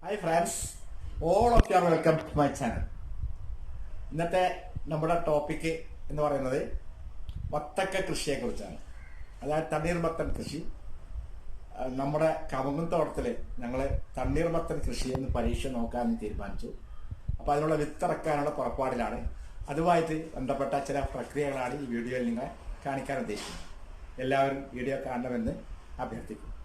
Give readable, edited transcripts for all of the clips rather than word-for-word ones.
Hi friends, all of you are welcome to my channel. ഇന്നത്തെ നമ്മുടെ topic എന്ന് പറയുന്നത് വത്തക്ക കൃഷിയെക്കുറിച്ചാണ്. അതായത് തണ്ണീർമത്തൻ കൃഷി. നമ്മുടെ കവുങ്ങും തോട്ടത്തിൽ ഞങ്ങൾ തണ്ണീർമത്തൻ കൃഷി എന്ന് പരീക്ഷ നോക്കാൻ തീരുമാനിച്ചു. അപ്പോൾ അതിനുള്ള വിത്തിറക്കാനുള്ള പുറപ്പാടിലാണ്. അതുമായിട്ട് ബന്ധപ്പെട്ട ചില പ്രക്രിയകളാണ് ഈ വീഡിയോയിൽ നിങ്ങളെ കാണിക്കാൻ ഉദ്ദേശിക്കുന്നത്. എല്ലാവരും വീഡിയോ കാണണമെന്ന് അഭ്യർത്ഥിക്കുന്നു.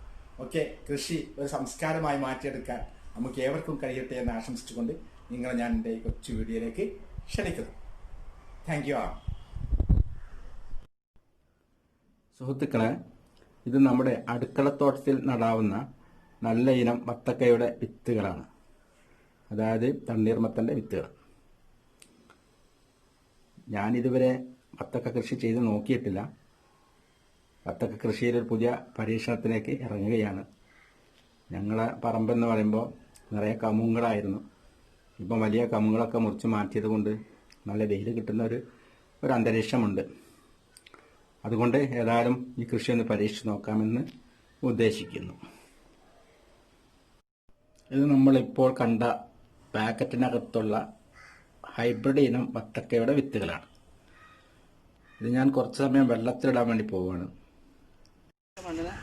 ഓക്കെ, കൃഷി ഒരു സംസ്കാരമായി മാറ്റിയെടുക്കാൻ നമുക്ക് ഏവർക്കും കഴിയട്ടെ എന്ന് ആശംസിച്ചുകൊണ്ട് നിങ്ങളെ ഞാൻ എൻ്റെ കൊച്ചു വീഡിയോയിലേക്ക് ക്ഷണിക്കുന്നു. Thank you. സുഹൃത്തുക്കളെ, ഇത് നമ്മുടെ അടുക്കളത്തോട്ടത്തിൽ നടാവുന്ന നല്ല ഇനം വത്തക്കയുടെ വിത്തുകളാണ്. അതായത് തണ്ണീർമത്തൻ്റെ വിത്തുകൾ. ഞാനിതുവരെ വത്തക്ക കൃഷി ചെയ്ത് നോക്കിയിട്ടില്ല. വത്തക്ക കൃഷിയിൽ ഒരു പുതിയ പരീക്ഷണത്തിലേക്ക് ഇറങ്ങുകയാണ്. ഞങ്ങളെ പറമ്പെന്ന് പറയുമ്പോൾ നിറയെ കമുങ്ങളായിരുന്നു. ഇപ്പം വലിയ കമുങ്ങളൊക്കെ മുറിച്ച് മാറ്റിയത് കൊണ്ട് നല്ല വെയിൽ കിട്ടുന്ന ഒരു അന്തരീക്ഷമുണ്ട്. അതുകൊണ്ട് ഏതായാലും ഈ കൃഷി ഒന്ന് പരീക്ഷിച്ച് നോക്കാമെന്ന് ഉദ്ദേശിക്കുന്നു. ഇത് നമ്മളിപ്പോൾ കണ്ട പാക്കറ്റിനകത്തുള്ള ഹൈബ്രിഡ് ഇനം വത്തക്കയുടെ വിത്തുകളാണ്. ഇത് ഞാൻ കുറച്ച് സമയം വെള്ളത്തിലിടാൻ വേണ്ടി പോവുകയാണ്. മണ്ണിനെ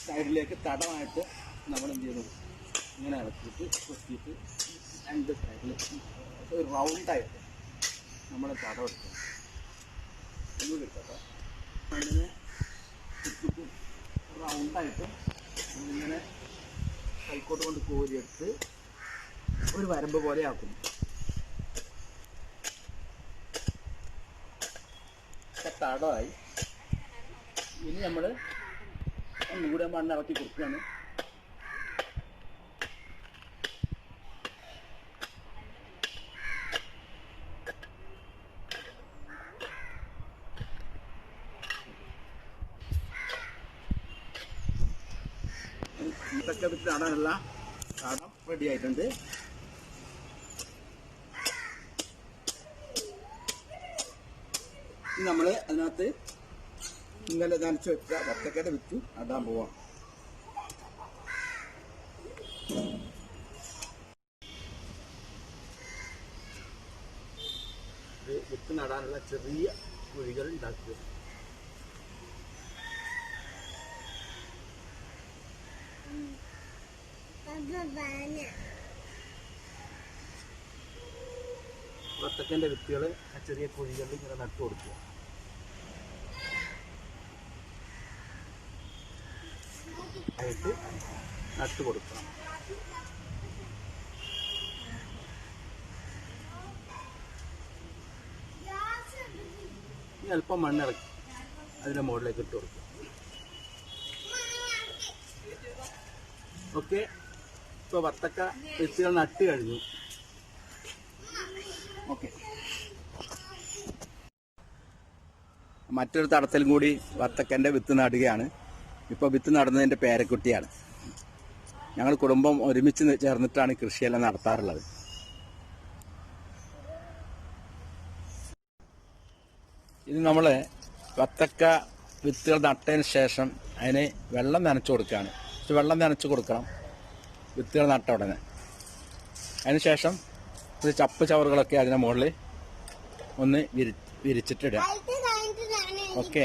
സൈഡിലേക്ക് തടമായിട്ട് നമ്മൾ എന്ത് ചെയ്യുന്നു, ഇങ്ങനെ ഇറക്കിയിട്ട് കൊത്തിയിട്ട് രണ്ട് സൈഡിൽ ഒരു റൗണ്ടായിട്ട് നമ്മൾ തടം എടുക്കണം. ഒന്നുകൂടി എടുക്കട്ടോ. മണ്ണിനെ ചുറ്റും റൗണ്ടായിട്ട് നമ്മളിങ്ങനെ കൈക്കോട്ട് കൊണ്ട് കോരിയെടുത്ത് ഒരു വരമ്പ് പോലെ ആക്കുന്നു. തടമായി. ഇനി നമ്മൾ ഒന്നുകൂടെ മണ്ണിറക്കി കൊടുക്കുകയാണ്. ഇതൊക്കെ വിത്ത് നടാനുള്ള തടം റെഡി ആയിട്ടുണ്ട്. നമ്മൾ അതിനകത്ത് ഇന്നലെ നനച്ച് വെച്ച വത്തക്കയുടെ വിത്ത് നടാൻ പോവാം. വിത്ത് നടാനുള്ള ചെറിയ കുഴികൾ ഉണ്ടാക്കുക. വത്തക്കന്റെ വിത്തുകൾ ആ ചെറിയ കുഴികളിൽ ഇങ്ങനെ നട്ടു കൊടുക്കുക. ആയിട്ട് നട്ടു കൊടുക്കണം. ഇനി അല്പം മണ്ണിറക്കി അതിന്റെ മുകളിലേക്ക് ഇട്ട് കൊടുക്കുക. ഓക്കെ, ഇപ്പോൾ വത്തക്ക വിത്തുകൾ നട്ട് കഴിഞ്ഞു. ഓക്കെ, മറ്റൊരു തടത്തിലും കൂടി വത്തക്കൻ്റെ വിത്ത് നടുകയാണ്. ഇപ്പോൾ വിത്ത് നടുന്നതിൻ്റെ പേരക്കുട്ടിയാണ്. ഞങ്ങൾ കുടുംബം ഒരുമിച്ച് ചേർന്നിട്ടാണ് കൃഷിയെല്ലാം നടത്താറുള്ളത്. ഇത് നമ്മൾ വത്തക്ക വിത്തുകൾ നട്ടതിന് ശേഷം അതിന് വെള്ളം നനച്ചു കൊടുക്കുകയാണ്. വെള്ളം നനച്ചു കൊടുക്കണം വിത്തുകൾ നട്ട ഉടനെ. അതിന് ശേഷം ഒരു ചപ്പ് ചവറുകളൊക്കെ അതിൻ്റെ മുകളിൽ ഒന്ന് വിരിച്ചിട്ടിടുക. ഓക്കെ.